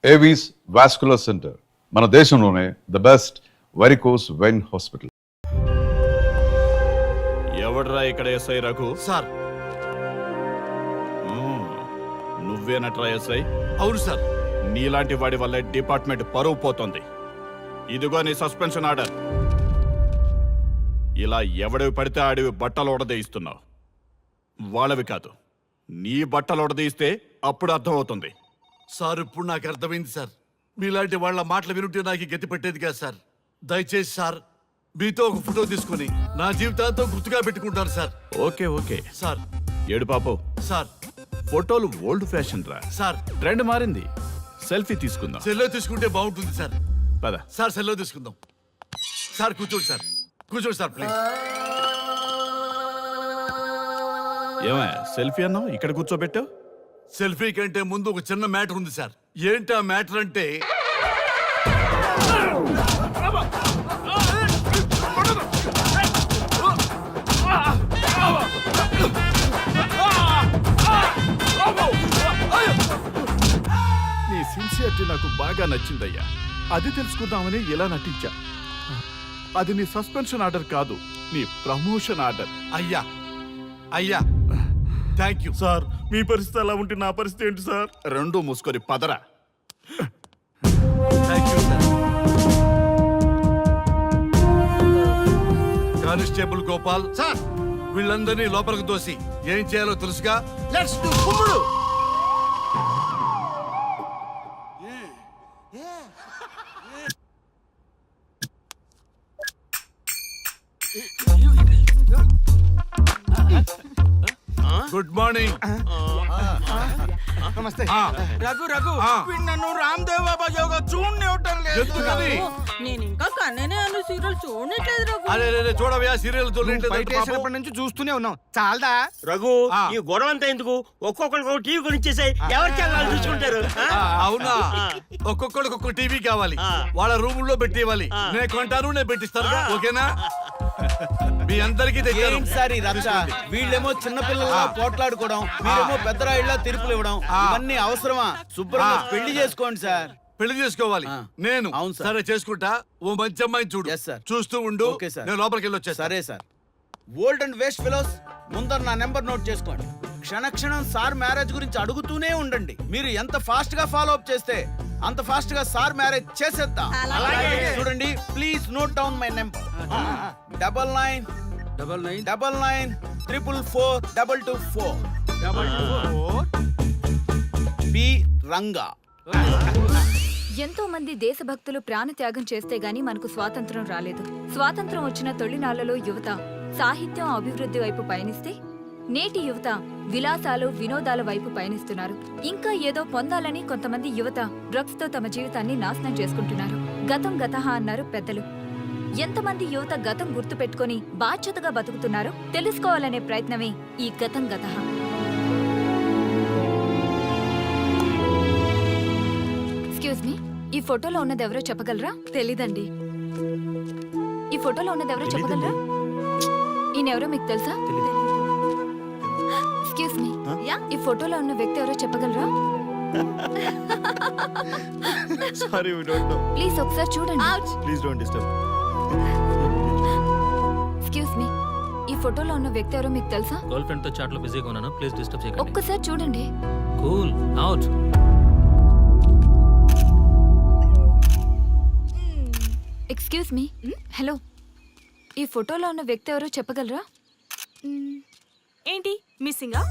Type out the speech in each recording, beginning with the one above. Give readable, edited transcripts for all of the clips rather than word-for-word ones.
Avis vascular centre, మన దేశంలోనే the best varicose vein hospital. ఎవడ్రా ఇక్కడ ఎస్ఐ రఘు? సార్. నువ్వేనట్రా ఎస్ఐ? అవును సార్. నీలాంటి వాడి వల్లే డిపార్ట్మెంట్ పరువు పోతుంది. ఇదిగో నీ సస్పెన్షన్ ఆర్డర్. ఇలా ఎవడివి పడితే ఆడివి బట్టలు ఉడదీయిస్తున్నావు. వాళ్ళవి కాదు, నీ బట్టలు ఉడదీయిస్తే అప్పుడు అర్థమవుతుంది. సార్ ఇప్పుడు నాకు అర్థమైంది సార్. మీలాంటి వాళ్ళ మాటలు వినుంటే నాకు గతి పెట్టేది కాదు సార్. దయచేసి సార్ మీతో ఒక ఫోటో తీసుకుని నా జీవితాంతో గుర్తుగా పెట్టుకుంటాను సార్. Okay okay sir. ఏడు పాపం సార్. ఫోటోలు ఓల్డ్ ఫ్యాషన్ రా సార్. ట్రెండ్ మారింది. సెల్ఫీ తీసుకుందాం. సెల్లో తీసుకుంటే బాగుంటుంది సార్. పద సార్, సెల్లో తీసుకుందాం. సార్ కూర్చోండి సార్, కూర్చోండి సార్ ప్లీజ్. ఏమయ్య సెల్ఫీ అన్నావు, ఇక్కడ కూర్చోబెట్టావు? సెల్ఫీ కంటే ముందు ఒక చిన్న మ్యాటర్ ఉంది సార్. ఏంటి ఆ మ్యాటర్ అంటే, నీ సిన్సియరిటీ నాకు బాగా నచ్చిందయ్యా. అది తెలుసుకుందామని ఇలా నటించా. అది నీ సస్పెన్షన్ ఆర్డర్ కాదు, నీ ప్రమోషన్ ఆర్డర్. అయ్యా అయ్యా థ్యాంక్ యూ సార్. మీ పరిస్థితి అలా ఉంటే నా పరిస్థితి ఏంటి సార్? రెండు మూసుకొని పదరా. Thank you sir. Constable Gopal sir, వీళ్ళందరినీ లోపలికి దోసి ఏం చేయాలో తెలుసుగా. లెట్స్ డు కుమ్ముడు. Good morning. నమస్తే. రఘు రఘు నన్ను రామ్ దేవ్ బాబా యోగా చూడనివ్వటం లేదు. ఎందుకని? నేను ఇంకా కన్ననే అను సీరియల్ చూడట్లేదు రఘు. అరే చూడవయ్యా, సీరియల్ బయట నుంచి చూస్తూనే ఉన్నాం. చాలదా రఘు, ఈ గొడవ అంతా ఎందుకు? ఒక్కొక్కరికి ఒక టీవీ కొనిచ్చేసాయి, ఎవరి ఛానల్ చూసుకుంటారు. అవునా? ఒక్కొక్కడికి ఒక్కొక్క టీవీ కావాలి, వాళ్ళ రూముల్లో పెట్టి ఇవ్వాలి. నేను కొంటాను, నేను పెట్టిస్తాను. ఓకేనా? మీ అందరికీ సార్ ఈ రచ్చ. వీళ్ళేమో చిన్నపిల్లలా పోట్లాడుకోవడం, మీరేమో పెద్దరాయిళ్ళ తీర్పులు ఇవ్వడం, ఇవన్నీ అవసరమా? శుభ్రంగా పెళ్లి చేసుకోండి సార్. పెళ్లి చేసుకోవాలి నేను. అవును సార్. సరే చేసుకుంటా. ఓ మంచి అమ్మాయిని చూడు. Yes, sir. చూస్తూ ఉండు. Okay, sir. నేను లోపలికి వెళ్ళి వచ్చేస్తా. సరే sir. Old and waste fellows, ముందర నా నెంబర్ నోట్ చేసుకోండి. క్షణక్షణం సార్ మ్యారేజ్ గురించి అడుగుతూనే ఉండండి. మీరు ఎంత ఫాస్ట్ గా ఫాలో అప్ చేస్తే అంత ఫాస్ట్ గా సార్ మ్యారేజ్ చేసేద్దాం. చూడండి, please note down my number. 9999442224. B Ranga. ఎంతో మంది దేశభక్తులు ప్రాణత్యాగం చేస్తే గాని మనకు స్వాతంత్రం రాలేదు. స్వాతంత్రం వచ్చిన తొలినాళ్లలో యువత సాహిత్యం అభివృద్ధి వైపు పయనిస్తే నేటి యువత విలాసాలు వినోదాల వైపు పయనిస్తున్నారు. ఇంకా ఏదో పొందాలని కొంతమంది యువత డ్రగ్స్ తో తమ జీవితాన్ని నాశనం చేసుకుంటున్నారు. గతం గతహ అన్నారు పెద్దలు. ఎంతమంది యువత గతం గుర్తు పెట్టుకుని బాధ్యతగా బతుకుతున్నారో తెలుసుకోవాలనే ప్రయత్నమే ఈ గతం గతహ. ఎక్స్క్యూజ్ మీ, ఈ ఫోటోలో ఉన్నది ఎవరో చెప్పగలరా? తెలీదండి. ఈ ఫోటోలో ఉన్నది ఎవరో చెప్పగలరా? ఈయనెవరో మీకు తెలుసా? ఎక్స్క్యూజ్ మీ, ఈ ఫోటోలో ఉన్న వ్యక్తి ఎవరో చెప్పగలరా? Sorry, we don't know. Please ఒకసారి చూడండి. Please don't disturb. Excuse me, ఈ ఫోటోలో ఉన్న వ్యక్తి ఎవరో మీకు తెలుసా? గర్ల్ ఫ్రెండ్ తో చాట్ లో బిజీగా ఉన్నాను, ప్లీజ్ డిస్టర్బ్ చేయకండి. ఒక్కసారి చూడండి. Cool out. Excuse me, hello, ఈ ఫోటోలో ఉన్న వ్యక్తి ఎవరో చెప్పగలరా? ఏంటి మిస్సింగా?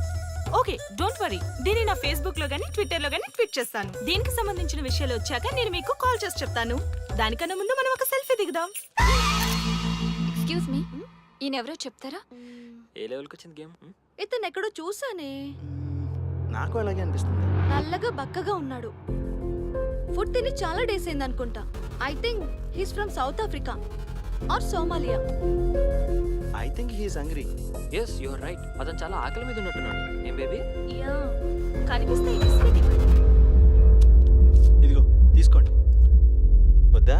Okay, don't worry. దీన్ని నా ఫేస్బుక్ లో గానీ ట్విట్టర్ లో గానీ ట్వీట్ చేస్తాను. దీనికి సంబంధించిన విషయాలు వచ్చాక నేను మీకు కాల్ చేసి చెప్తాను. దానికన్నా ముందు మనం ఒక సెల్ఫీ దిగుదాం. ఎక్స్క్యూజ్ మీ, ఈయన ఎవరో చెప్తారా? ఏ లెవెల్ కి వచ్చింది గేమ్? ఇతను ఎక్కడో చూసానే. నాకు అలాగే అనిపిస్తుంది. నల్లగా బక్కగా ఉన్నాడు. ఫుడ్ తిని చాలా డేస్ అయింది అనుకుంటా. I think he's from south Africa or Somalia. I think he is hungry. yes you are right. అతను చాలా ఆకలి మీద ఉన్నట్టున్నాడు. ఏం బేబీ? యా, కనిపిస్తే ఈ బిస్కెట్ ఇవ్వండి. ఇదిగో తీసుకోండి. వద్దా?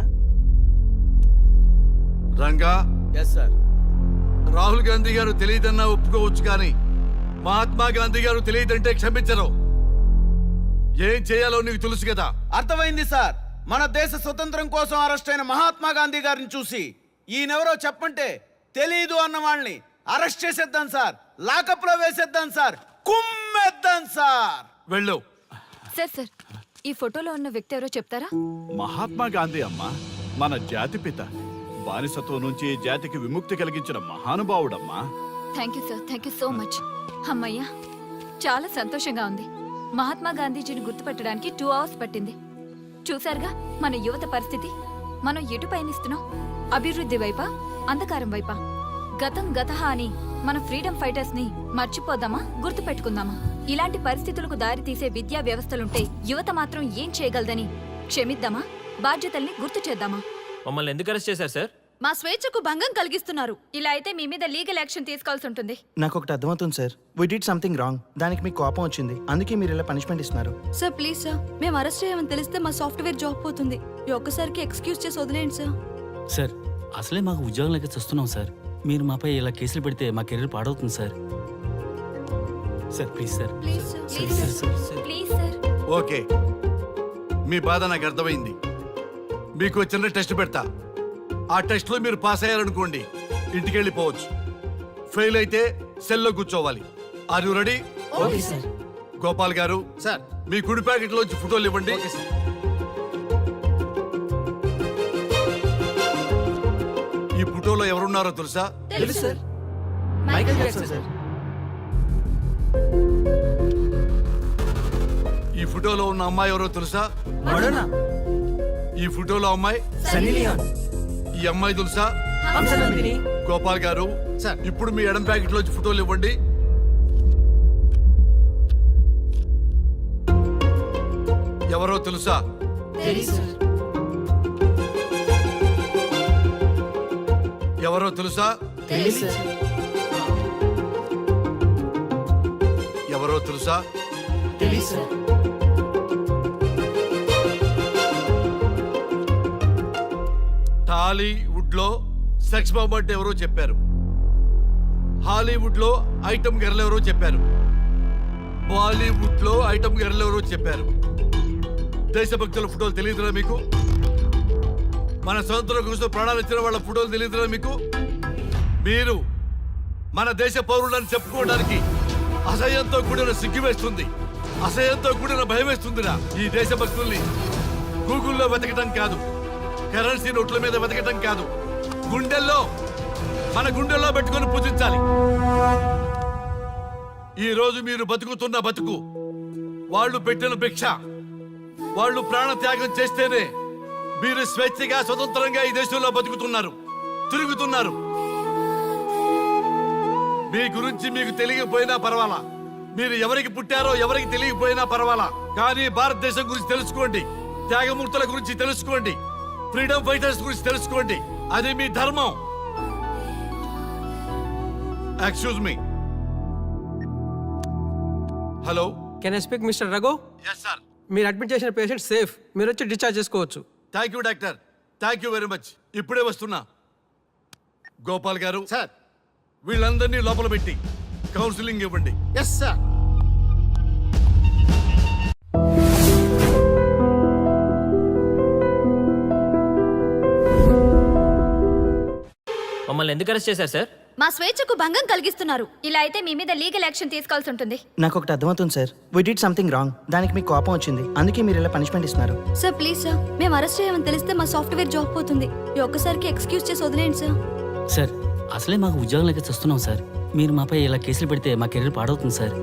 రంగా. Yes sir. రాహుల్ గాంధీ గారు తెలియదన్నా ఒప్పుకోవచ్చు, కానీ మహాత్మా గాంధీ గారు తెలియదంటే క్షమించరు. ఏం చేయాలో నీకు తెలుసు కదా. అర్థమైంది సార్. మన దేశ స్వతంత్రం కోసం అరెస్ట్ అయిన మహాత్మా గాంధీ గారిని చూసి ఈయనెవరో చెప్పంటే తెలీదు అన్న వాళ్ళని అరెస్ట్ చేసేద్దాం సార్, లాకప్ లో వేసేద్దాం సార్, కుమ్మేద్దాం సార్. వెళ్ళు. సార్ సార్, ఈ ఫోటోలో ఉన్న వ్యక్తి ఎవరో చెప్తారా? మహాత్మా గాంధీ అమ్మ, మన జాతిపిత. బానిసత్వం నుంచి ఈ జాతికి విముక్తి కలిగించిన మహానుభావుడమ్మా. Thank you sir, thank you so much. అమ్మయ్యా, చాలా సంతోషంగా ఉంది. మహాత్మా గాంధీజీని గుర్తుపట్టడానికి 2 hours పట్టింది. చూసారుగా మన యువత పరిస్థితి. మనం ఎటు పయనిస్తున్నాం? అభివృద్ధి వైపా, అంధకారం వైపా? గతం గతహ అని మన ఫ్రీడమ్ ఫైటర్స్ ని మర్చిపోదామా, గుర్తుపెట్టుకుందామా? ఇలాంటి పరిస్థితులకు దారి తీసే విద్యా వ్యవస్థలుంటే యువత మాత్రం ఏం చేయగలదని క్షమిద్దామా, బాధ్యతల్ని గుర్తు చేద్దామా? మమ్మల్ని ఎందుకు అరెస్ట్ చేశారు సార్? మా స్వేచ్ఛకు భంగం కలిగిస్తున్నారు. ఇలా అయితే మీ మీద లీగల్ యాక్షన్ తీసుకోవాల్సి ఉంటుంది. నాకు ఒకటి అర్థమవుతుంది sir. We did something wrong. దానికి మీకు కోపం వచ్చింది, అందుకే మీరు ఇలా పనిష్మెంట్ ఇస్తున్నారు. సార్ ప్లీజ్ సార్, మేము అరెస్ట్ చేయమని తెలిస్తే మా సాఫ్ట్వేర్ జాబ్ పోతుంది. ఈ ఒక్కసారికి ఎక్స్క్యూజ్ చేసి వదిలేండి సార్. సార్ అసలే మాకు ఉద్యోగం లేక చూస్తున్నాం సార్. మీరు మాపై ఇలా కేసులు పెడితే మా కెరీర్ పాడవుతుంది sir. Sir please sir. Please sir. Please sir, please sir. Okay, మీ బాధ నాకు అర్థమైంది. మీకు చిన్న టెస్ట్ పెడతా. ఆ టెస్ట్ లో మీరు పాస్ అయ్యారనుకోండి, ఇంటికి వెళ్ళిపోవచ్చు. ఫెయిల్ అయితే సెల్లో కూర్చోవాలి. Are you ready? Okay sir. Gopal గారు సార్ మీ కుడి ప్యాకెట్ లోంచి ఫోటోలు ఇవ్వండి. ఈ ఫోటోలో ఎవరున్నారో తెలుసా? తెలుసు సార్. Michael Jackson sir. ఈ ఫోటోలో ఉన్న అమ్మాయి ఎవరో తెలుసా? మడోనా. ఈ ఫోటోలో అమ్మాయి సన్నీ లియోన్. ఈ అమ్మాయి తెలుసా? హంసనందిని. గోపాల్ గారు సార్. ఇప్పుడు మీ ఎడం ప్యాకెట్ లోంచి ఫోటోలు ఇవ్వండి. ఎవరో తెలుసా? ఎవరో తెలుసా? ఎవరో తెలుసా? టాలీవుడ్ లో సెక్స్ బాంబ్ అంటే ఎవరో చెప్పారు. హాలీవుడ్ లో ఐటమ్ గర్ల్ ఎవరో చెప్పారు. బాలీవుడ్ లో ఐటమ్ గర్ల్ ఎవరో చెప్పారు. దేశభక్తుల ఫోటోలు తెలియదురా మీకు? మన స్వతంత్రం కోసం ప్రాణాలు ఇచ్చిన వాళ్ళ ఫోటోలు తెలియదురా మీకు? మీరు మన దేశ పౌరులని చెప్పుకోవడానికి అసహ్యంతో కూడిన సిగ్గు వేస్తుంది, అసహ్యంతో కూడిన భయం వేస్తుందిరా. ఈ దేశభక్తుల్ని గూగుల్లో వెతకటం కాదు, కరెన్సీ నోట్ల మీద వెతకటం కాదు, గుండెల్లో మన గుండెల్లో పెట్టుకొని పూజించాలి. ఈ రోజు మీరు బతుకుతున్న బతుకు వాళ్ళు పెట్టిన భిక్ష. వాళ్ళు ప్రాణ త్యాగం చేస్తేనే మీరు స్వేచ్ఛగా స్వతంత్రంగా ఈ దేశంలో బతుకుతున్నారు, తిరుగుతున్నారు. మీ గురించి మీకు తెలియకపోయినా పర్వాలా, మీరు ఎవరికి పుట్టారో ఎవరికి తెలియకపోయినా పర్వాలా, కానీ భారతదేశం గురించి తెలుసుకోండి, త్యాగమూర్తుల గురించి తెలుసుకోండి, ఫ్రీడమ్ ఫైటర్స్ గురించి తెలుసుకోండి. అది మీ ధర్మం. Excuse me. Hello, can I speak mister Raghu? Yes sir. మీరు అడ్మిట్ చేసిన పేషెంట్ సేఫ్, మీరు వచ్చి డిశ్చార్జ్ చేసుకోవచ్చు. Thank you doctor, thank you very much. ఇప్పుడే వస్తున్నా. గోపాల్ గారు సార్. వీళ్ళందరినీ లోపల పెట్టి కౌన్సిలింగ్ ఇవ్వండి. Yes sir. మమ్మల్ని ఎందుకు అరెస్ట్ చేశారు సార్? మా స్వేచ్ఛకు భంగం కలిగిస్తున్నారు. ఇలా అయితే మీ మీద లీగల్ యాక్షన్ తీసుకోవాల్సి ఉంటుంది. నాకు ఒకటి అర్థమవుతుంది sir. We did something wrong. దానికి మీకు కోపం వచ్చింది, అందుకే మీరు ఇలా పనిష్మెంట్ ఇస్తున్నారు. సార్ ప్లీజ్ సార్, మేము అరెస్ట్ చేయమని తెలిస్తే మా సాఫ్ట్వేర్ జాబ్ పోతుంది. ఈ ఒక్కసారికి ఎక్స్క్యూజ్ చేసి వదిలేండి సార్. సార్ అసలే మాకు ఉద్యోగం లేక చూస్తున్నాం సార్. మీరు మాపై ఇలా కేసులు పెడితే మా కెరీర్ పాడవుతుంది sir.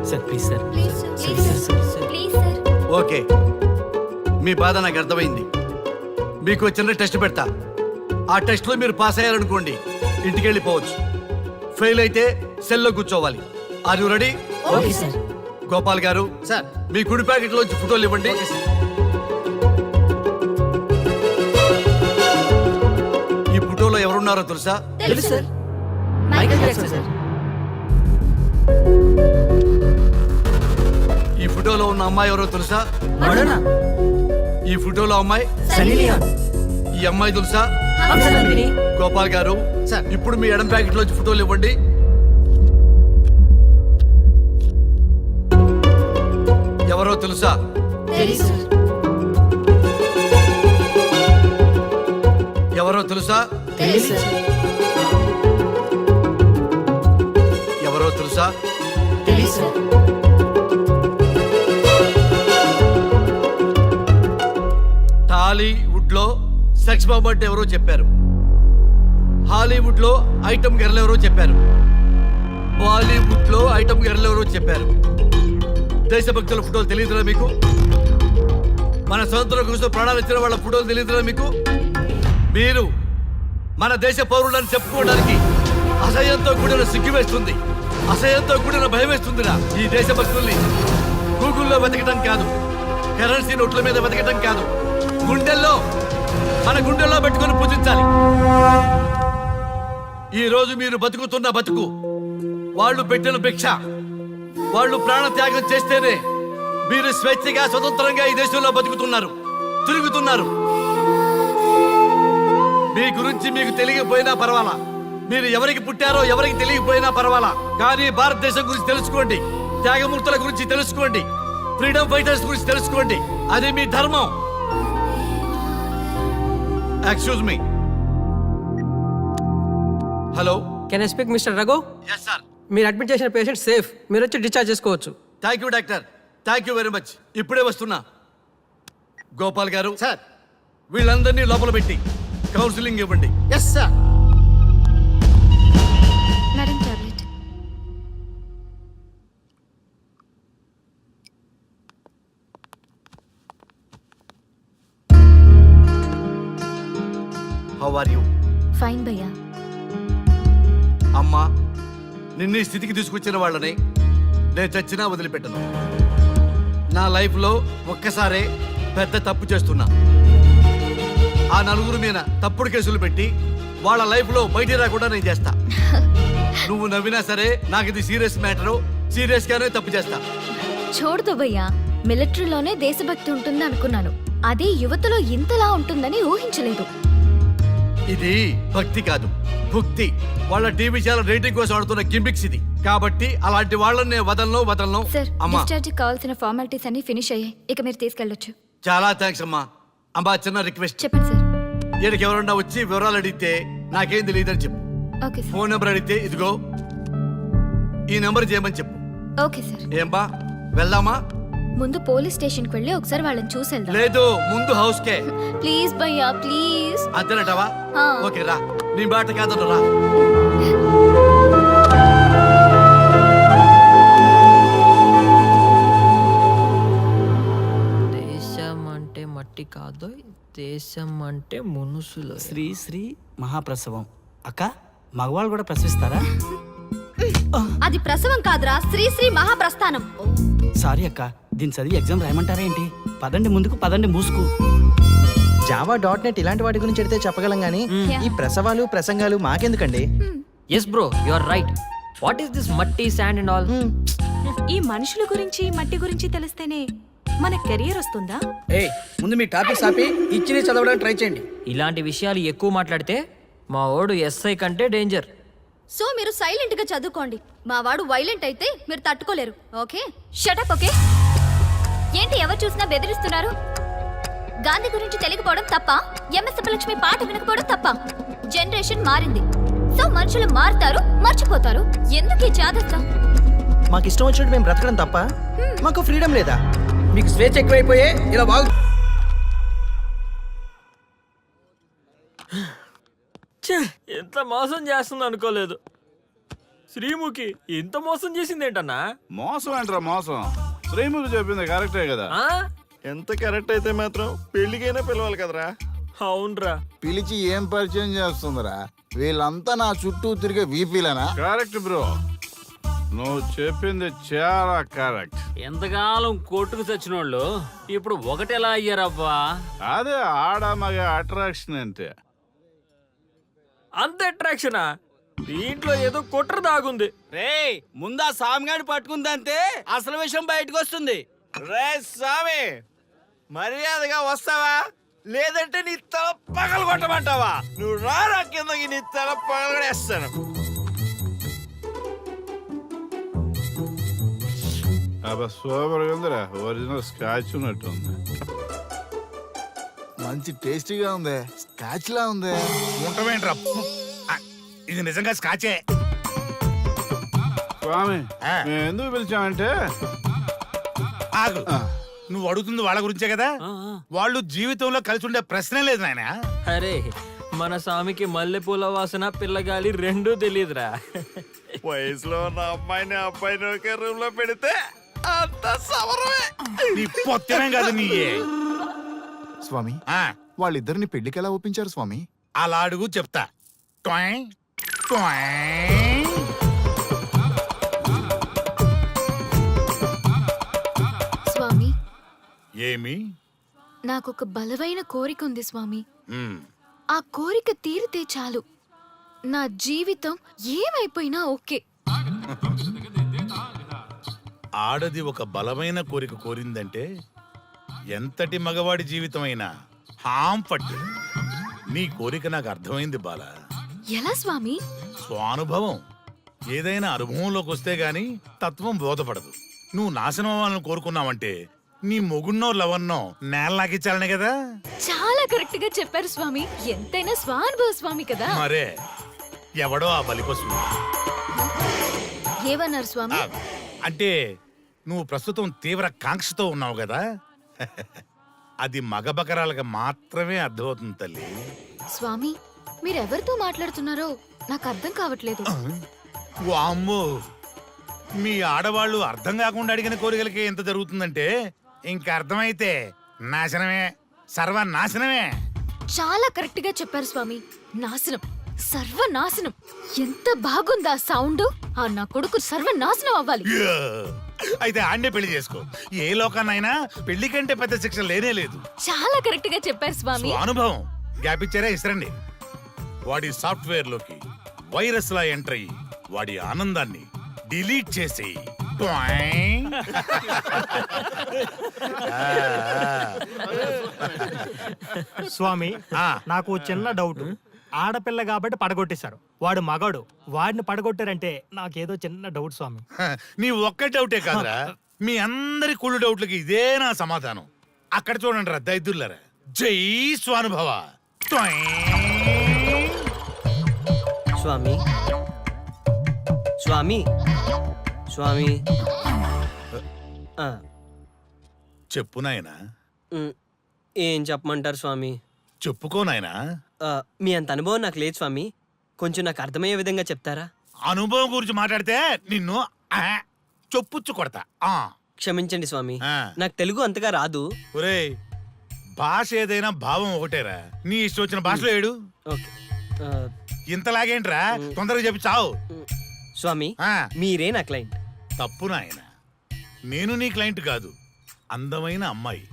Sir please sir. Please sir. Please sir. Okay, మీ బాధ నాకు అర్థమైంది. మీకు చిన్న టెస్ట్ పెడతా. ఆ టెస్ట్ లో మీరు పాస్ అయ్యారనుకోండి, ఇంటికి వెళ్ళిపోవచ్చు. ఫెయిల్ అయితే సెల్లో కూర్చోవాలి. Are you ready? Okay sir. Gopal గారు సార్. మీ కుడి ప్యాకెట్ లోంచి ఫోటోలు ఇవ్వండి. ఈ ఫోటోలో ఎవరున్నారో తెలుసా? తెలుసు సార్. Michael Jackson sir. ఈ ఫోటోలో ఉన్న అమ్మాయి ఎవరో తెలుసా? మడోనా. ఈ ఫోటోలో అమ్మాయి సన్నీ లియోన్. ఈ అమ్మాయి తెలుసా? హంసనందిని. గోపాల్ గారు సార్. ఇప్పుడు మీ ఎడం ప్యాకెట్ లోంచి ఫోటోలు ఇవ్వండి. తెలుసా? ఎవరో తెలుసా? ఎవరో తెలుసా? టాలీవుడ్ లో సెక్స్ బాంబ్ అంటే ఎవరో చెప్పారు. హాలీవుడ్ లో ఐటమ్ గర్ల్ ఎవరో చెప్పారు. బాలీవుడ్ లో ఐటమ్ గర్ల్ ఎవరో చెప్పారు. దేశభక్తుల ఫోటోలు తెలియదురా మీకు? మన స్వతంత్రం కోసం ప్రాణాలు ఇచ్చిన వాళ్ళ ఫోటోలు తెలియదురా మీకు? మీరు మన దేశ పౌరులని చెప్పుకోవడానికి అసహ్యంతో కూడిన సిగ్గు వేస్తుంది, అసహ్యంతో కూడిన భయం వేస్తుందిరా. ఈ దేశభక్తుల్ని గూగుల్లో వెతకటం కాదు, కరెన్సీ నోట్ల మీద వెతకటం కాదు, గుండెల్లో మన గుండెల్లో పెట్టుకొని పూజించాలి. ఈ రోజు మీరు బతుకుతున్న బతుకు వాళ్ళు పెట్టిన భిక్ష. వాళ్ళు ప్రాణ త్యాగం చేస్తేనే మీరు స్వేచ్ఛగా స్వతంత్రంగా ఈ దేశంలో బతుకుతున్నారు, తిరుగుతున్నారు. మీ గురించి మీకు తెలియకపోయినా పర్వాలా, మీరు ఎవరికి పుట్టారో ఎవరికి తెలియకపోయినా పర్వాలా, కానీ భారతదేశం గురించి తెలుసుకోండి, త్యాగమూర్తుల గురించి తెలుసుకోండి, ఫ్రీడమ్ ఫైటర్స్ గురించి తెలుసుకోండి. అది మీ ధర్మం. Excuse me. Hello, can I speak mister Raghu? Yes sir. మీరు అడ్మిట్ చేసిన పేషెంట్ సేఫ్, మీరు వచ్చి డిశ్చార్జ్ చేసుకోవచ్చు. Thank you doctor, thank you very much. ఇప్పుడే వస్తున్నా. గోపాల్ గారు సార్, వీళ్ళందరినీ లోపల పెట్టి కౌన్సిలింగ్ ఇవ్వండి. Yes sir. Madam tablet. How are you? Fine భయ్యా. అమ్మా, నిన్ను ఈ స్థితికి తీసుకొచ్చిన వాళ్ళని నేను చచ్చినా వదిలిపెట్టను. నా లైఫ్లో ఒక్కసారే పెద్ద తప్పు చేస్తున్నా. ఆ నలుగురు మీద తప్పుడు కేసులు పెట్టి వాళ్ళ లైఫ్లో బయట రాకుండా నేను చేస్తా. నువ్వు నవ్వినా సరే నాకు ఇది సీరియస్ మ్యాటరు, సీరియస్ గానే తప్పు చేస్తా. చూడదు భయ్యా, మిలిటరీలోనే దేశభక్తి ఉంటుంది అనుకున్నాను, అదే యువతలో ఇంతలా ఉంటుందని ఊహించలేదు. ఇది భక్తి కాదు, భుక్తి. వాళ్ళ టీవీ ఛానల్ రేటింగ్ కోసం ఆడుతున్న గిమిక్స్ ఇది. కాబట్టి అలాంటి వాళ్ళని నేను వదలను. సార్, అమ్మా, డిశ్చార్జ్ కావాల్సిన ఫార్మాలిటీస్ అన్ని ఫినిష్ అయ్యాయి, ఇక మీరు తీసుకెళ్ళొచ్చు. చాలా థ్యాంక్స్ అమ్మా. అమ్మా, చిన్న రిక్వెస్ట్. చెప్పండి సార్. ఈయనకి ఎవరన్నా వచ్చి వివరాలు అడిగితే నాకేం తెలియదని చెప్పు. Okay sir. ఫోన్ నెంబర్ అడిగితే ఇదిగో ఈ నెంబర్ చేయమని చెప్పు. Okay sir. ఏం బా, వెళ్దామా? ముందు పోలీస్ స్టేషన్కి వెళ్ళి ఒకసారి వాళ్ళని చూసి వెళ్దాం. లేదు, ముందు హౌస్ కే. ప్లీజ్ భయ్యా, ప్లీజ్. అంతేనటవా? ఆ. ఓకే రా, నీ బాట కాదను రా. దేశం అంటే మట్టి కాదు, దేశం అంటే మనుషులు. శ్రీ శ్రీ మహాప్రసవం. అక్క, మగవాళ్ళు కూడా ప్రసవిస్తారా? అది ప్రసవం కాదురా, శ్రీ శ్రీ మహాప్రస్థానం. సారీ అక్క, దీన్ని చదివి ఎగ్జామ్ రాయమంటారా ఏంటి? పదండి ముందుకు, పదండి మూసుకు. java.net ఇలాంటి వాటి గురించి అడిగితే చెప్పగలం గానీ ఈ ప్రసవాలు ప్రసంగాలు మాకెందుకండి? Yes bro, you are right. What is this మట్టి, శాండ్ అండ్ ఆల్? ఈ మనుషుల గురించి మట్టి గురించి తెలిస్తేనే మన కెరియర్ వస్తుందా? ముందు మీ టాపిక్ ఆపి ఇచ్చి చదవడానికి ట్రై చేయండి. ఇలాంటి విషయాలు ఎక్కువ మాట్లాడితే మా ఓడు ఎస్ఐ కంటే డేంజర్. సో మీరు సైలెంట్ గా చదువుకోండి. మా వాడు వైలెంట్ అయితే మీరు తట్టుకోలేరు. Okay, shut up. ఓకే. ఏంటి ఎవరు చూసినా బెదిరిస్తున్నారు? గాంధీ గురించి తెలియకపోవడం తప్ప, ఎంఎస్ సుబ్బలక్ష్మి పాట వినకపోవడం తప్ప? జనరేషన్ మారింది, సో మనుషులు మారుతారు, మర్చిపోతారు. ఎందుకు ఈ చాదస్తం? మాకు ఇష్టం వచ్చినట్టు మేము బ్రతకడం తప్ప మాకు ఫ్రీడమ్ లేదా? మీకు స్వేచ్ఛ ఎక్కువైపోయే ఇలా బాగు. ఎంత మోసం చేస్తుంది అనుకోలేదు. శ్రీముఖి ఇంత మోసం చేసింది ఏంటన్నా? మోసం ఏంట్రా మోసం? శ్రీముఖి చెప్పింది కరెక్టే కదా. ఎంత కరెక్ట్ అయితే మాత్రం పెళ్లికైనా పిలవాలి కదరా. అవునరా. పిలిచి ఏం పరిచయం చేస్తుందిరా? వీళ్ళంతా నా చుట్టూ తిరిగే వీపీలేనా? కరెక్ట్ బ్రో, నువ్వు చెప్పింది చాలా కరెక్ట్. ఎంతకాలం కొట్టుకు చచ్చినోళ్ళు ఇప్పుడు ఒకటెలా అయ్యారబ్బా? అదే ఆడ మగ అట్రాక్షన్ అంటే. అంత అట్రాక్షనా? దీంట్లో ఏదో కుట్ర దాగుంది. రే, ముందా సామిగాడి పట్టుకుందంటే అసలు విషయం బయటకు వస్తుంది. రే స్వామి, మర్యాదగా వస్తావా లేదంటే నీ తల పగలు కొట్టమంటావా? నువ్వు రారా కిందకి, నీ తల పగలగడేస్తాను. అబ్బా సూపర్ ఉందిరా, ఒరిజినల్ స్కాచ్ ఉన్నట్టుంది. మంచి టేస్టీగా ఉంది, స్కాచ్ లా ఉంది. ఉంటామేంట్రా ఇది నిజంగా స్కాచే. స్వామి మేము ఎందుకు పిలిచామంటే ఆగు, నువ్వు అడుగుతుంది వాళ్ళ గురించే కదా. వాళ్ళు జీవితంలో కలిసి ఉండే ప్రశ్నే లేదు నాయన. అరే మన స్వామికి మల్లెపూల వాసన పిల్లగాలి రెండూ తెలియదురా. వయసులో ఉన్న అబ్బాయిని ఒకే రూమ్ లో పెడితే అంత సవరమే. నీ పొత్తమే కాదు నీ స్వామి వాళ్ళిద్దరిని పెళ్లికి ఎలా ఒప్పించారు స్వామి? అలా అడుగు చెప్తా. ట్వాయ్, ట్వాయ్. స్వామి ఏమి? నాకొక బలమైన కోరిక ఉంది స్వామి. మ్, ఆ కోరిక తీరితే చాలు, నా జీవితం ఏమైపోయినా ఓకే. ఆడది ఒక బలమైన కోరిక కోరిందంటే ఎంతటి మగవాడి జీవితమైనా హాం పట్టు. నీ కోరిక నాకు అర్థమైంది బాల. ఎలా స్వామి? స్వానుభవం. ఏదైనా అనుభవంలోకి వస్తే గాని తత్వం బోధపడదు. నువ్వు నాశనం అవ్వాలని కోరుకున్నావంటే నీ మొగున్నో లవన్నో నేల నాకిచ్చాలనే కదా. చాలా కరెక్ట్ గా చెప్పారు స్వామి. ఎంతైనా స్వానుభవ స్వామి కదా. మరే ఎవడో ఆ బలిపశువు. ఏమన్నారు స్వామి? అంటే నువ్వు ప్రస్తుతం తీవ్ర కాంక్షతో ఉన్నావు కదా. అది మగ బకరాలకు మాత్రమే అర్థమవుతుంది తల్లి. స్వామి మీరెవరితో మాట్లాడుతున్నారో నాకు అర్థం కావట్లేదు. వామ్మో, మీ ఆడవాళ్ళు అర్థం కాకుండా అడిగిన కోరికలకి ఎంత జరుగుతుందంటే ఇంకా అర్థమైతే నాశనమే, సర్వనాశనమే. చాలా కరెక్ట్ గా చెప్పారు స్వామి. నాశనం, సర్వనాశనం. ఎంత బాగుందా సౌండ్. ఆ నా కొడుకు సర్వనాశనం అవ్వాలి. యా! అయితే ఆండే పెళ్లి చేసుకో. ఏ లోకాన్నైనా పెళ్లి కంటే పెద్ద శిక్ష లేనే లేదు. చాలా కరెక్ట్ గా చెప్పారు స్వామి. అనుభవం. గ్యాప్ ఇచ్చారా? ఇసరండి. వాడి సాఫ్ట్వేర్ లోకి వైరస్ లా ఎంటర్ అయ్యి వాడి ఆనందాన్ని డిలీట్ చేసి స్వామి నాకు చిన్న డౌట్. ఆడపిల్ల కాబట్టి పడగొట్టేశారు, వాడు మగాడు, వాడిని పడగొట్టారంటే నాకేదో చిన్న డౌట్ స్వామి. నీ ఒక్క డౌటే కాదురా, మీ అందరి కుళ్ళు డౌట్లకి ఇదే నా సమాధానం. అక్కడ చూడండి రా దైదుర్లరా. జై స్వానుభవ. స్వామి స్వామి స్వామి చెప్పు నాయనా. ఏం చెప్పమంటారు స్వామి? చెప్పుకో నాయనా. మీ అంత అనుభవం నాకు లేదు స్వామి, కొంచెం నాకు అర్థమయ్యే విధంగా చెప్తారా? అనుభవం గురించి మాట్లాడితే నిన్ను చొప్పుచ్చు కొడతా. క్షమించండి స్వామి, నాకు తెలుగు అంతగా రాదు. ఒరేయ్, భాష ఏదైనా భావం ఒకటేరా. నీ ఇష్టం వచ్చిన భాషలో ఏడు. ఓకే. ఇంతలాగేంట్రా, తొందరగా చెప్పి చావు. స్వామి మీరే నా క్లయింట్. తప్పు నాయన, నేను నీ క్లయింట్ కాదు, అందమైన అమ్మాయి.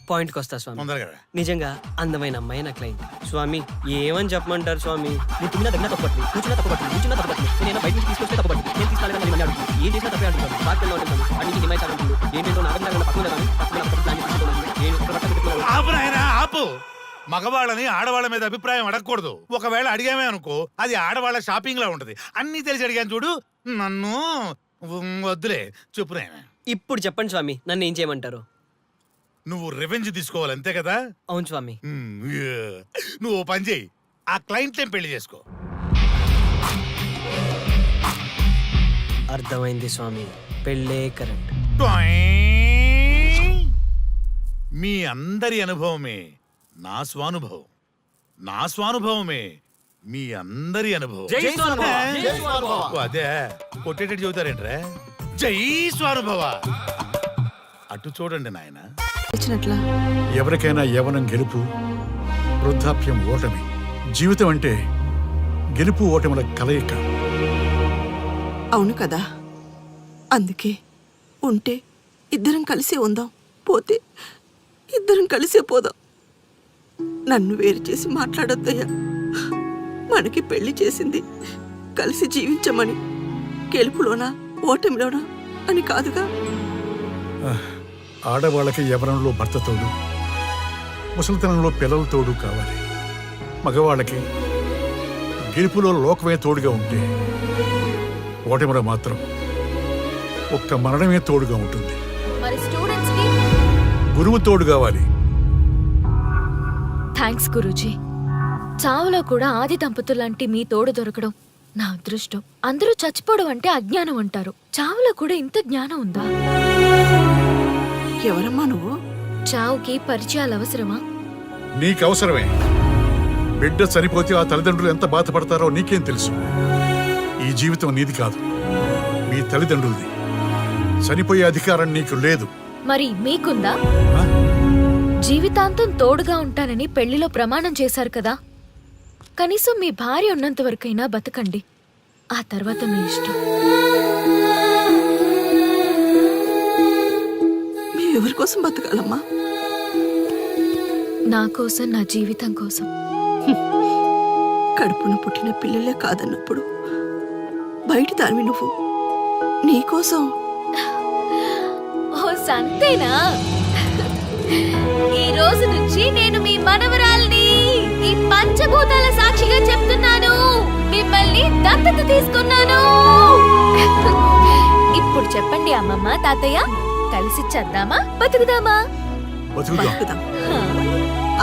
పాయింట్కి వస్తా స్వామి. తొందరగా. నిజంగా అందమైన అమ్మాయి నా క్లయింట్. స్వామి ఏమని చెప్పమంటారు స్వామి? నేను తిన్నా దగ్గర తప్పట్లేదు, కూర్చున్నా తప్పట్లేదు, కూర్చున్నా తప్పట్లేదు, నేను బయట నుంచి తీసుకొస్తే తప్పట్లేదు, నేను తీసుకెళ్ళగా మళ్ళీ అడుగుతుంది, ఏం చేసినా తప్పే అంటున్నాను, బాగా ఉంటుంది, అన్నింటి హిమాయి సాగుతుంది, ఏంటంటో నాకు పక్కన ఆపు నాయనా, ఆపు. మగవాళ్ళని ఆడవాళ్ళ మీద అభిప్రాయం అడగకూడదు. ఒకవేళ అడిగామే అనుకో, అది ఆడవాళ్ళ షాపింగ్ లా ఉంటది. అన్ని తెలిసి అడిగాను చూడు, నన్ను వద్దులే. చెప్పు నాయనా. ఇప్పుడు చెప్పండి స్వామి, నన్ను ఏం చేయమంటారు? నువ్వు రివెంజ్ తీసుకోవాలి, అంతే కదా? అవును స్వామి. నువ్వు ఓ పని చేయి, ఆ క్లయింట్ పెళ్లి చేసుకో. అర్థమైంది స్వామి, పెళ్ళే కరెక్ట్. మీ అందరి అనుభవమే నా స్వానుభవం, నా స్వానుభవమే మీ అందరి అనుభవం. అదే కొట్టేటట్టు చెబుతారేంట్రా? జై స్వానుభవ. అటు చూడండి నాయన. ఎవరికైనా యవ్వనం గెలుపు, వృద్ధాప్యం ఓటమి. జీవితం అంటే గెలుపు ఓటముల కలయిక. అవును కదా, అందుకే ఉంటే ఇద్దరం కలిసే ఉందాం, పోతే ఇద్దరం కలిసే పోదాం. నన్ను వేరు చేసి మాట్లాడొద్దయ్యా. మనకి పెళ్లి చేసింది కలిసి జీవించమని, గెలుపులోనా ఓటమిలోనా అని కాదుగా. ఆడవాళ్ళకి యవ్వనంలో భర్త తోడు, ముసలితనంలో పిల్లల తోడు కావాలి. మగవాళ్ళకి గెలుపులో లోకమే తోడుగా ఉంటే, ఓటమిలో మాత్రం ఒక్క మరణమే తోడుగా ఉంటుంది. మరి స్టూడెంట్స్ కి గురువు తోడు కావాలి. థ్యాంక్స్ గురూజీ. చావులో కూడా ఆది దంపతులాంటి మీ తోడు దొరకడం నా అదృష్టం. అందరూ చచ్చిపోవడం అంటే అజ్ఞానం అంటారు. చావులో కూడా ఇంత జ్ఞానం ఉందా? ఎవరమ్మా నువ్వు? చావుకి పరిచయాలు అవసరమా? నీకు అవసరమే. బిడ్డ చనిపోతే ఆ తల్లిదండ్రులు ఎంత బాధపడతారో నీకేం తెలుసు? ఈ జీవితం నీది కాదు, మీ తల్లిదండ్రులది. చనిపోయే అధికారం నీకు లేదు. మరి మీకుందా? ఆ? జీవితాంతం తోడుగా ఉంటానని పెళ్లిలో ప్రమాణం చేశారు కదా. కనీసం మీ భార్య ఉన్నంత వరకైనా బతకండి. ఆ తర్వాత మీ ఇష్టం. ఎవరి కోసం బతకాలమ్మా? నా కోసం, నా జీవితం కోసం. కడుపున పుట్టిన పిల్లలే కాదన్నప్పుడు బయట దానివి నువ్వు నీకోసం. ఓ సంతేనా? ఈ రోజు నుంచి నేను మీ మనవరాల్ని. ఈ పంచభూతాల సాక్షిగా చెప్తున్నాను, మిమ్మల్ని దత్తత తీసుకున్నాను. ఇప్పుడు చెప్పండి అమ్మమ్మ, తాతయ్య, కలిసి చద్దామా బతుకుదామా? బతుకుదాం.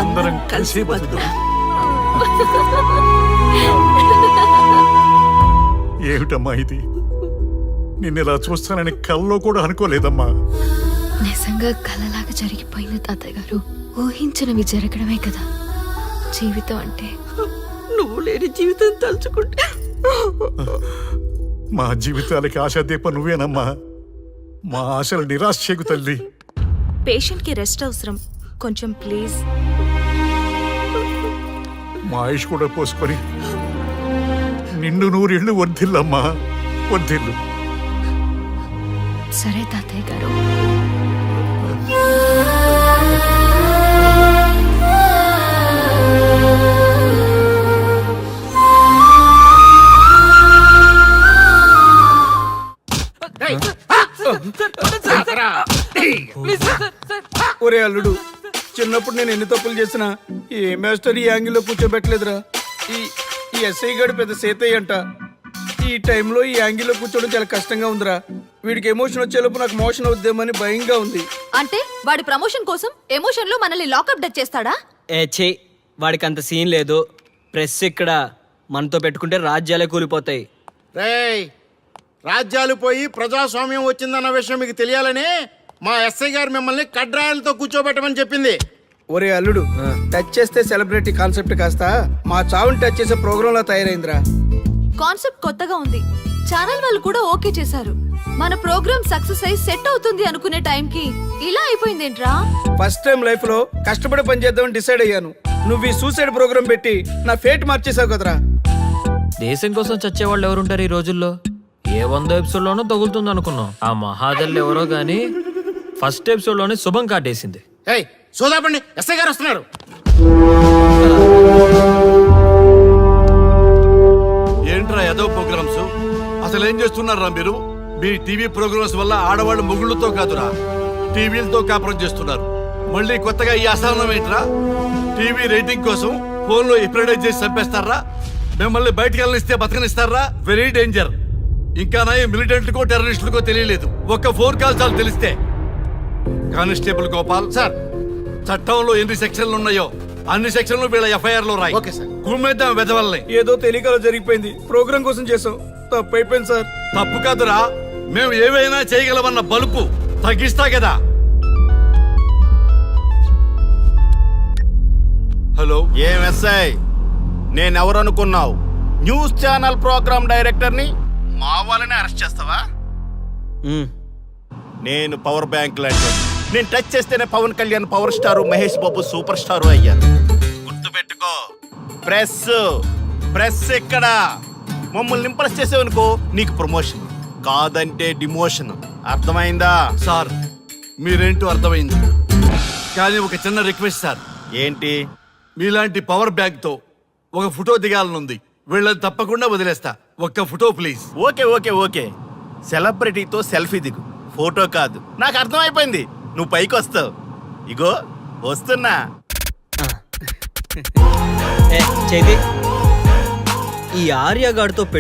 అందరం కలిసి బతుకుదాం. ఏమిటమ్మా ఇది? నిన్నెలా చూస్తానని కల్లో కూడా అనుకోలేదమ్మా. నిజంగా కలలాగా జరిగిపోయింది తాతయ్య గారు. ఊహించినవి జరగడమే కదా జీవితం అంటే. నువ్వు లేని జీవితం తలుచుకుంటే మా జీవితాలకి ఆశాదీప నువ్వేనమ్మా. మా ఆశలు నిరాశ చేయకు తల్లి. పేషెంట్ కి రెస్ట్ అవసరం, కొంచెం ప్లీజ్. మా ఆయుష్ కూడా పోసుకొని నిండు నూరేళ్లు వర్ధిల్లమ్మా, వర్ధిల్లు. సరే తాతయ్య గారు. ఒరే అల్లుడు, చిన్నప్పుడు నేను ఎన్ని తప్పులు చేసినా ఏ మాస్టర్ ఈ యాంగిల్లో కూర్చోబెట్టలేదురా. ఈ ఎస్ఐ గడు పెద్ద సేతయ్య అంట. ఈ టైంలో ఈ యాంగిల్లో కూర్చోవడం చాలా కష్టంగా ఉందిరా. వీడికి ఎమోషన్ వచ్చేలోపు నాకు మోషన్ అవుద్దేమని భయంగా ఉంది. అంటే వాడి ప్రమోషన్ కోసం ఎమోషన్ లో మనల్ని లాకప్ డెత్ చేస్తాడా? ఛీ, వాడికి అంత సీన్ లేదు. ప్రెస్ ఇక్కడ మనతో పెట్టుకుంటే రాజ్యాలే కూలిపోతాయి. రేయ్, రాజ్యాలు పోయి ప్రజాస్వామ్యం వచ్చిందన్న విషయం మీకు తెలియాలని మా ఎస్ఐ గారు మిమ్మల్ని కడ్రాయలతో కూర్చోబెట్టమని చెప్పింది. ఒరే అల్లుడు, టచ్ చేస్తే సెలబ్రిటీ కాన్సెప్ట్ కాస్త మా చావుని టచ్ చేసే ప్రోగ్రామ్ లా తయారైందిరా. కాన్సెప్ట్ కొత్తగా ఉంది. ఛానల్ వాళ్ళు కూడా ఓకే చేశారు. మన ప్రోగ్రామ్ సక్సెస్ అయి సెట్ అవుతుంది అనుకునే టైంకి ఇలా అయిపోయిందేంట్రా? ఫస్ట్ టైం లైఫ్ లో కష్టపడి పని చేద్దామని డిసైడ్ అయ్యాను. నువ్వు ఈ సూసైడ్ ప్రోగ్రామ్ పెట్టి నా ఫేట్ మార్చేసావు కదరా. దేశం కోసం చచ్చేవాళ్ళు ఎవరుంటారు ఈ రోజుల్లో? ఏ 100 ఎపిసోడ్లోనో తగులుతుంది అనుకున్నాం. ఆ మహాదల్ ఎవరో గానీ ఫస్ట్ ఎపిసోడ్లోనే శుభం కాటేసింది. ఏయ్ సోదాపండి, ఎస్ఐ గారు వస్తున్నారు. ఏంట్రా ఏదో ప్రోగ్రామ్స్? అసలు ఏం చేస్తున్నారా మీరు? మీ టీవీ ప్రోగ్రామ్స్ వల్ల ఆడవాళ్ళు మొగుళ్ళతో కాదురా, టీవీలతో కాపురం చేస్తున్నారు. మళ్ళీ కొత్తగా ఈ అసహనం ఏంట్రా? టీవీ రేటింగ్ కోసం ఫోన్లో ఎప్రిడైజ్ చేసి చంపేస్తారా? మిమ్మల్ని బయటకు వెళ్ళనిస్తే బతకనిస్తారా? Very danger. ఇంకా నా మిలిటెంట్లకో టెర్రరిస్టులకో తెలియలేదు, ఒక్క ఫోన్ కాల్ చాలు తెలిస్తే. కానిస్టేబుల్ గోపాల్ సార్, చట్టంలో ఎన్ని సెక్షన్లు ఉన్నాయో అన్ని సెక్షన్లు వీళ్ళ ఎఫ్ఐఆర్ లో రాయి. Okay sir. కుమ్మేద్దాం వెదవల్ని. ఏదో తెలియకలో జరిగిపోయింది. ప్రోగ్రామ్ కోసం చేసాం, తప్పు అయిపోయింది సార్. తప్పు కాదురా, మేము ఏవైనా చేయగలమన్న బలుపు తగ్గిస్తా కదా. హలో, ఏం ఎస్ఐ, నేనెవరు అనుకున్నావు? న్యూస్ ఛానల్ ప్రోగ్రామ్ డైరెక్టర్ని. మా వాళ్ళని అరెస్ట్ చేస్తావా? నేను పవర్ బ్యాంక్ లాంటి. నేను టచ్ చేస్తేనే Pawan Kalyan power star, Mahesh Babu super star అయ్యారు. గుర్తుపెట్టుకో, ప్రెస్ ఇక్కడ మమ్మల్ని ఇంప్రెస్ చేసేవనుకో నీకు ప్రమోషన్, కాదంటే డిమోషన్. అర్థమైందా? సార్ మీరేంటో అర్థమైంది, కానీ ఒక చిన్న రిక్వెస్ట్ సార్. ఏంటి? మీలాంటి పవర్ బ్యాంక్ తో ఒక ఫోటో దిగాలనుంది. వీళ్ళని తప్పకుండా వదిలేస్తా, ఒక్క photo please. Okay okay okay, సెలబ్రిటీతో సెల్ఫీ దిగు, ఫోటో కాదు. నాకు అర్థమైపోయింది, నువ్వు పైకి వస్తావు. ఇగో వస్తున్నా. చైతి, ఈ ఆర్యగాడితో